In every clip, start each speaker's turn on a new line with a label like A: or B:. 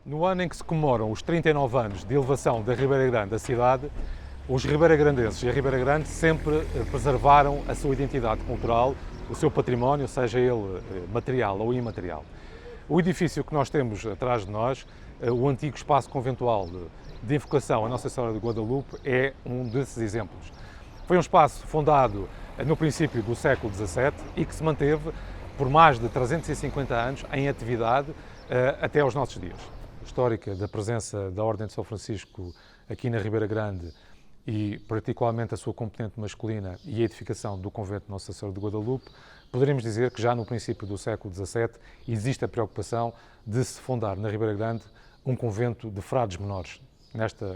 A: No ano em que se comemoram os 39 anos de elevação da Ribeira Grande à cidade, os ribeiragrandenses e a Ribeira Grande sempre preservaram a sua identidade cultural, o seu património, seja ele material ou imaterial. O edifício que nós temos atrás de nós, o antigo espaço conventual de invocação à Nossa Senhora de Guadalupe, é um desses exemplos. Foi um espaço fundado no princípio do século XVII e que se manteve por mais de 350 anos em atividade até aos nossos dias. Histórica da presença da Ordem de São Francisco aqui na Ribeira Grande e particularmente a sua componente masculina e a edificação do convento de Nossa Senhora de Guadalupe, poderemos dizer que já no princípio do século XVII existe a preocupação de se fundar na Ribeira Grande um convento de frades menores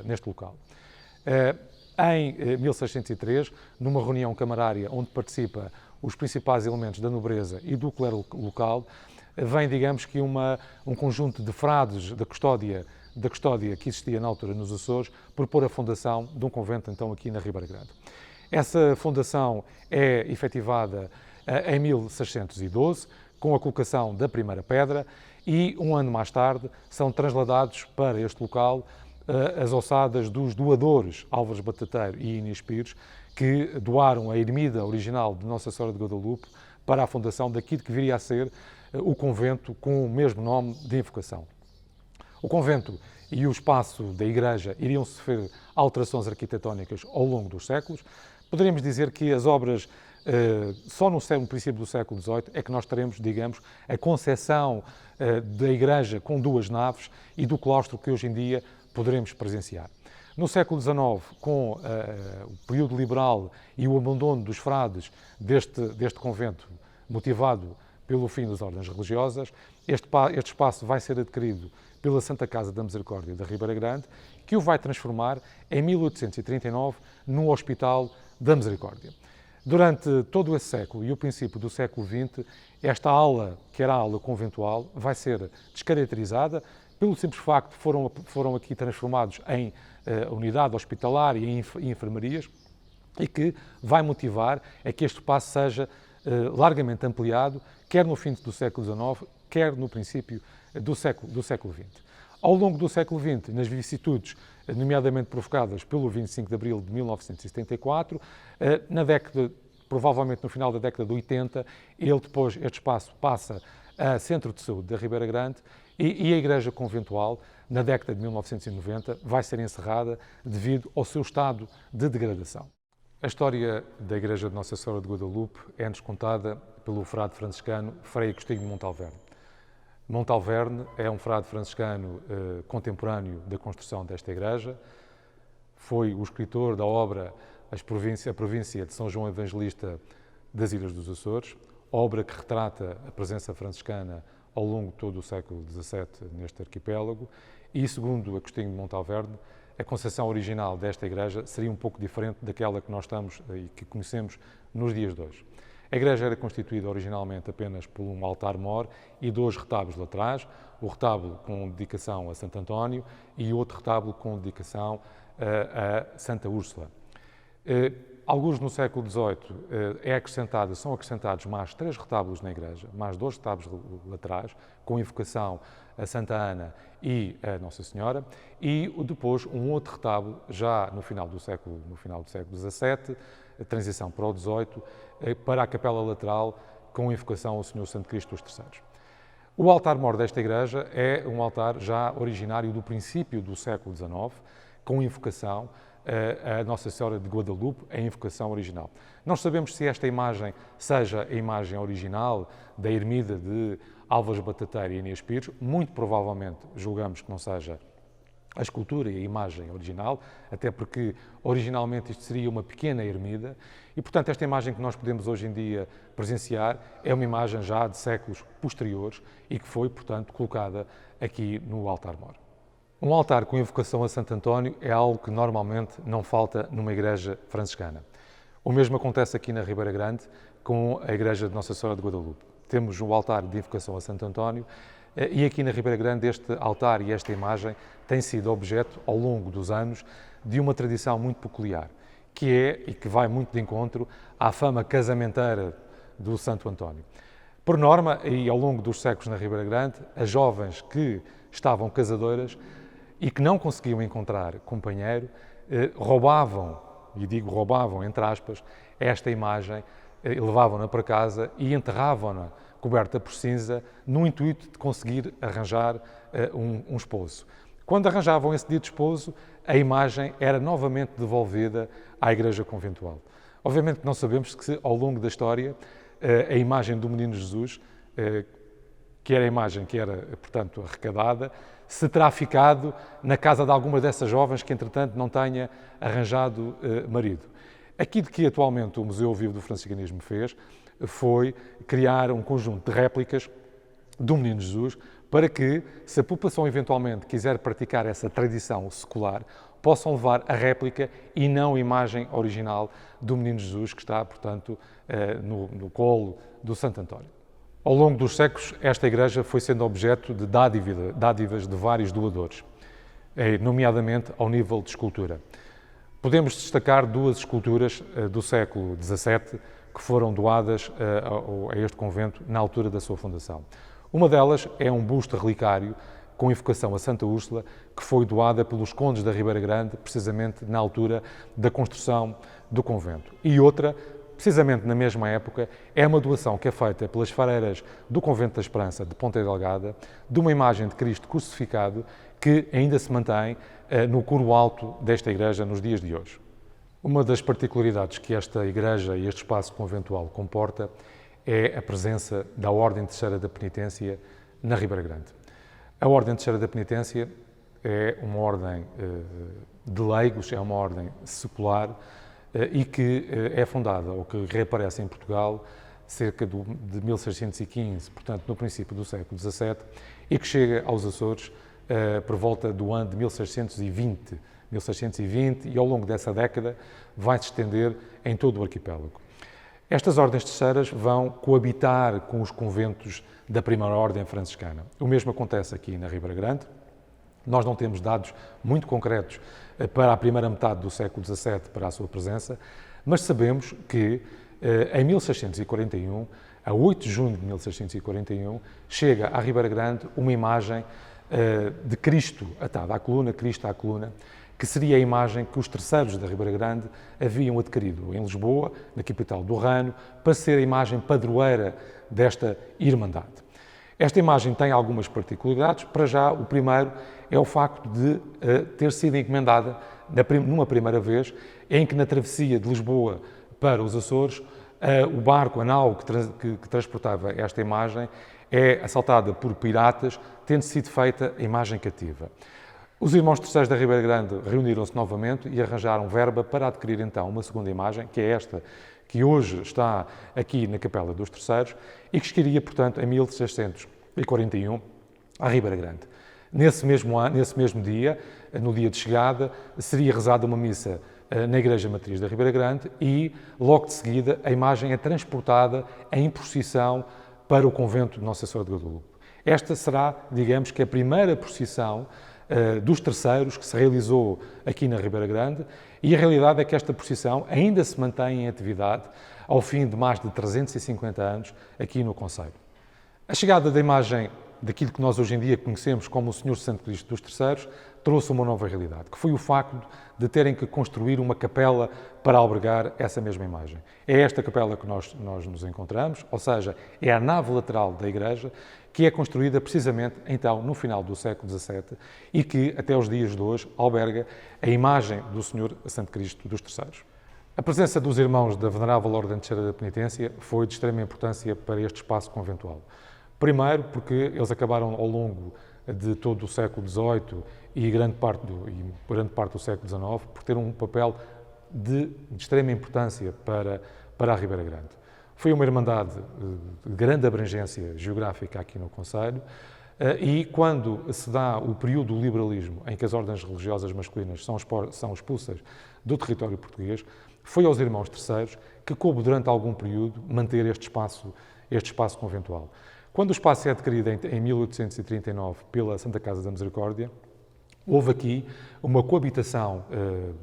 A: neste local. Em 1603, numa reunião camarária onde participa os principais elementos da nobreza e do clero local, vem, digamos que, um conjunto de frades da custódia que existia na altura nos Açores, propor a fundação de um convento, então, aqui na Ribeira Grande. Essa fundação é efetivada em 1612, com a colocação da primeira pedra, e um ano mais tarde são trasladados para este local as ossadas dos doadores Álvares Batateiro e Inês Pires, que doaram a ermida original de Nossa Senhora de Guadalupe para a fundação daquilo que viria a ser o convento com o mesmo nome de invocação. O convento e o espaço da igreja iriam sofrer alterações arquitetónicas ao longo dos séculos. Poderíamos dizer que as obras, só no princípio do século XVIII, é que nós teremos, digamos, a concepção da igreja com duas naves e do claustro que hoje em dia poderemos presenciar. No século XIX, com o período liberal e o abandono dos frades deste convento, motivado pelo fim das ordens religiosas, este espaço vai ser adquirido pela Santa Casa da Misericórdia da Ribeira Grande, que o vai transformar, em 1839, no Hospital da Misericórdia. Durante todo esse século e o princípio do século XX, esta ala, que era a ala conventual, vai ser descaracterizada pelo simples facto de foram aqui transformados em unidade hospitalar e em enfermarias, e que vai motivar a que este espaço seja largamente ampliado, quer no fim do século XIX, quer no princípio do século XX. Ao longo do século XX, nas vicissitudes, nomeadamente provocadas pelo 25 de abril de 1974, provavelmente no final da década de 80, este espaço passa a Centro de Saúde da Ribeira Grande e a Igreja Conventual, na década de 1990, vai ser encerrada devido ao seu estado de degradação. A história da Igreja de Nossa Senhora de Guadalupe é-nos contada pelo frade franciscano Frei Agostinho de Montalverne. Montalverne é um frade franciscano contemporâneo da construção desta igreja. Foi o escritor da obra A Província de São João Evangelista das Ilhas dos Açores, obra que retrata a presença franciscana ao longo de todo o século XVII neste arquipélago, e, segundo Agostinho de Montalverne, a concepção original desta igreja seria um pouco diferente daquela que nós estamos e que conhecemos nos dias de hoje. A igreja era constituída originalmente apenas por um altar-mor e dois retábulos laterais, o retábulo com dedicação a Santo António e outro retábulo com dedicação a Santa Úrsula. Alguns no século XVIII são acrescentados mais 3 retábulos na igreja, mais 2 retábulos laterais, com invocação a Santa Ana e a Nossa Senhora, e depois um outro retábulo, já no final do século XVII, a transição para o XVIII, para a capela lateral, com invocação ao Senhor Santo Cristo dos Terceiros. O altar-mor desta igreja é um altar já originário do princípio do século XIX, com invocação a Nossa Senhora de Guadalupe, a invocação original. Não sabemos se esta imagem seja a imagem original da ermida de Álvares Batateiro e Inês Pires, muito provavelmente julgamos que não seja a escultura e a imagem original, até porque originalmente isto seria uma pequena ermida e, portanto, esta imagem que nós podemos hoje em dia presenciar é uma imagem já de séculos posteriores e que foi, portanto, colocada aqui no altar-mor. Um altar com invocação a Santo António é algo que normalmente não falta numa igreja franciscana. O mesmo acontece aqui na Ribeira Grande com a igreja de Nossa Senhora de Guadalupe. Temos um altar de invocação a Santo António e aqui na Ribeira Grande este altar e esta imagem têm sido objeto, ao longo dos anos, de uma tradição muito peculiar, que é e que vai muito de encontro à fama casamenteira do Santo António. Por norma, e ao longo dos séculos na Ribeira Grande, as jovens que estavam casadoras e que não conseguiam encontrar companheiro, roubavam, e digo roubavam entre aspas, esta imagem, levavam-na para casa e enterravam-na coberta por cinza, no intuito de conseguir arranjar um esposo. Quando arranjavam esse dito esposo, a imagem era novamente devolvida à igreja conventual. Obviamente que não sabemos que ao longo da história a imagem do Menino Jesus, que era a imagem que era, portanto, arrecadada, se terá ficado na casa de alguma dessas jovens que, entretanto, não tenha arranjado marido. Aquilo que atualmente o Museu Vivo do Franciscanismo fez foi criar um conjunto de réplicas do Menino Jesus para que, se a população eventualmente quiser praticar essa tradição secular, possam levar a réplica e não a imagem original do Menino Jesus que está, portanto, no colo do Santo António. Ao longo dos séculos, esta igreja foi sendo objeto de dádivas de vários doadores, nomeadamente ao nível de escultura. Podemos destacar duas esculturas do século XVII que foram doadas a este convento na altura da sua fundação. Uma delas é um busto relicário com invocação a Santa Úrsula, que foi doada pelos condes da Ribeira Grande, precisamente na altura da construção do convento. E outra, precisamente na mesma época, é uma doação que é feita pelas freiras do Convento da Esperança de Ponta Delgada, de uma imagem de Cristo crucificado que ainda se mantém no coro alto desta igreja nos dias de hoje. Uma das particularidades que esta igreja e este espaço conventual comporta é a presença da Ordem Terceira da Penitência na Ribeira Grande. A Ordem Terceira da Penitência é uma ordem de leigos, é uma ordem secular e que é fundada, ou que reaparece em Portugal, cerca de 1615, portanto, no princípio do século XVII, e que chega aos Açores por volta do ano de 1620, e ao longo dessa década vai se estender em todo o arquipélago. Estas ordens terceiras vão coabitar com os conventos da primeira ordem franciscana. O mesmo acontece aqui na Ribeira Grande. Nós não temos dados muito concretos para a primeira metade do século XVII para a sua presença, mas sabemos que em 1641, a 8 de junho de 1641, chega à Ribeira Grande uma imagem de Cristo atada à coluna, Cristo à coluna, que seria a imagem que os terceiros da Ribeira Grande haviam adquirido em Lisboa, na capital do Reino, para ser a imagem padroeira desta Irmandade. Esta imagem tem algumas particularidades. Para já, o primeiro é o facto de ter sido encomendada numa primeira vez, em que na travessia de Lisboa para os Açores, o barco, a nau que transportava esta imagem, é assaltada por piratas, tendo sido feita a imagem cativa. Os irmãos terceiros da Ribeira Grande reuniram-se novamente e arranjaram verba para adquirir então uma segunda imagem, que é esta que hoje está aqui na Capela dos Terceiros e que chegaria, portanto, em 1641 à Ribeira Grande. Nesse mesmo dia, no dia de chegada, seria rezada uma missa na Igreja Matriz da Ribeira Grande e, logo de seguida, a imagem é transportada em procissão para o convento de Nossa Senhora de Guadalupe. Esta será, digamos que, a primeira procissão dos terceiros que se realizou aqui na Ribeira Grande e a realidade é que esta procissão ainda se mantém em atividade ao fim de mais de 350 anos aqui no concelho. A chegada da imagem daquilo que nós hoje em dia conhecemos como o Senhor Santo Cristo dos Terceiros trouxe uma nova realidade, que foi o facto de terem que construir uma capela para albergar essa mesma imagem. É esta capela que nós nos encontramos, ou seja, é a nave lateral da igreja, que é construída precisamente, então, no final do século XVII e que, até os dias de hoje, alberga a imagem do Senhor Santo Cristo dos Terceiros. A presença dos irmãos da Venerável Ordem Terceira da Penitência foi de extrema importância para este espaço conventual. Primeiro, porque eles acabaram ao longo de todo o século XVIII e grande parte do século XIX por ter um papel de extrema importância para a Ribeira Grande. Foi uma irmandade de grande abrangência geográfica aqui no concelho e quando se dá o período do liberalismo em que as ordens religiosas masculinas são expulsas do território português, foi aos irmãos terceiros que coube durante algum período manter este espaço conventual. Quando o espaço é adquirido em 1839 pela Santa Casa da Misericórdia, Houve aqui uma coabitação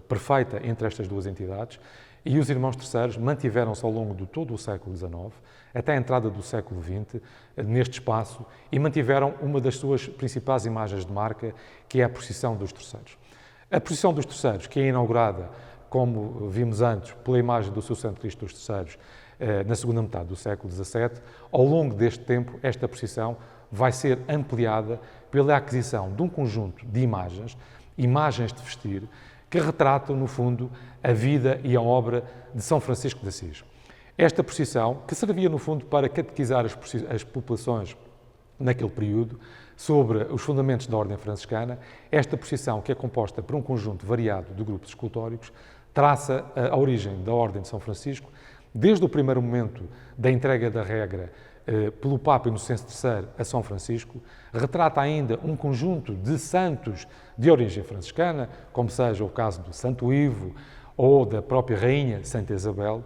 A: perfeita entre estas duas entidades e os irmãos terceiros mantiveram-se ao longo de todo o século XIX, até a entrada do século XX, neste espaço e mantiveram uma das suas principais imagens de marca, que é a procissão dos terceiros. A procissão dos terceiros, que é inaugurada, como vimos antes, pela imagem do seu Santo Cristo dos Terceiros, na segunda metade do século XVII, ao longo deste tempo, esta procissão vai ser ampliada pela aquisição de um conjunto de imagens de vestir, que retratam, no fundo, a vida e a obra de São Francisco de Assis. Esta procissão, que servia, no fundo, para catequizar as populações naquele período sobre os fundamentos da Ordem Franciscana, esta procissão, que é composta por um conjunto variado de grupos escultóricos, traça a origem da Ordem de São Francisco, desde o primeiro momento da entrega da regra pelo Papa Inocêncio III a São Francisco, retrata ainda um conjunto de santos de origem franciscana, como seja o caso do Santo Ivo ou da própria Rainha Santa Isabel,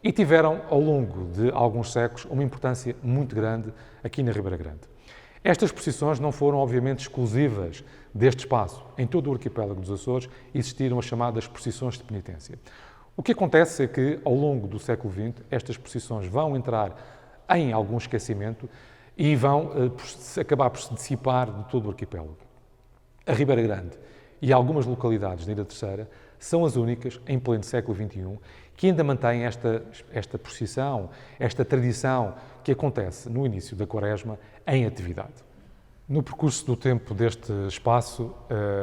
A: e tiveram, ao longo de alguns séculos, uma importância muito grande aqui na Ribeira Grande. Estas procissões não foram, obviamente, exclusivas deste espaço. Em todo o arquipélago dos Açores existiram as chamadas procissões de penitência. O que acontece é que, ao longo do século XX, estas procissões vão entrar em algum esquecimento e vão acabar por se dissipar de todo o arquipélago. A Ribeira Grande e algumas localidades da Ilha Terceira são as únicas, em pleno século XXI, que ainda mantêm esta procissão, esta tradição que acontece no início da Quaresma em atividade. No percurso do tempo deste espaço,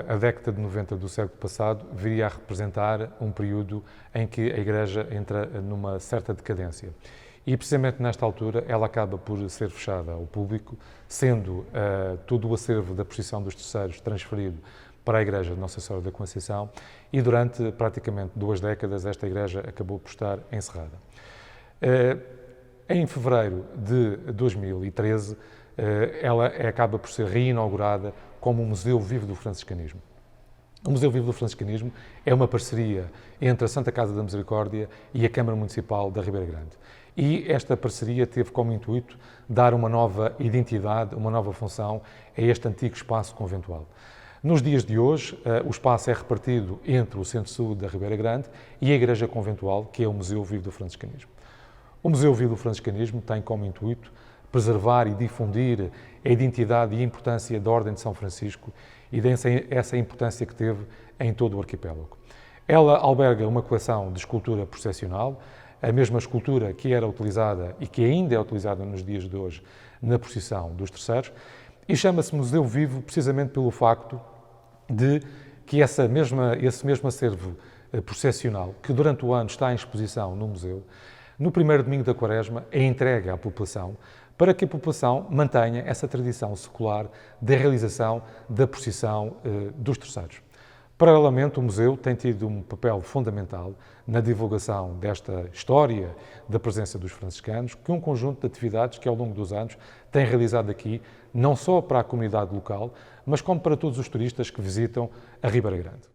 A: a década de 90 do século passado viria a representar um período em que a Igreja entra numa certa decadência. E, precisamente nesta altura, ela acaba por ser fechada ao público, sendo todo o acervo da procissão dos terceiros transferido para a Igreja de Nossa Senhora da Conceição e, durante praticamente 2 décadas, esta Igreja acabou por estar encerrada. Em fevereiro de 2013, ela acaba por ser reinaugurada como um Museu Vivo do Franciscanismo. O Museu Vivo do Franciscanismo é uma parceria entre a Santa Casa da Misericórdia e a Câmara Municipal da Ribeira Grande. E esta parceria teve como intuito dar uma nova identidade, uma nova função a este antigo espaço conventual. Nos dias de hoje, o espaço é repartido entre o Centro-Sul da Ribeira Grande e a Igreja Conventual, que é o Museu Vivo do Franciscanismo. O Museu Vivo do Franciscanismo tem como intuito preservar e difundir a identidade e a importância da Ordem de São Francisco e essa importância que teve em todo o arquipélago. Ela alberga uma coleção de escultura processional, a mesma escultura que era utilizada e que ainda é utilizada nos dias de hoje na procissão dos terceiros, e chama-se Museu Vivo precisamente pelo facto de que esse mesmo acervo processional, que durante o ano está em exposição no museu, no primeiro domingo da Quaresma é entregue à população para que a população mantenha essa tradição secular da realização da procissão dos terceiros. Paralelamente, o museu tem tido um papel fundamental na divulgação desta história da presença dos franciscanos, que um conjunto de atividades que ao longo dos anos tem realizado aqui, não só para a comunidade local, mas como para todos os turistas que visitam a Ribeira Grande.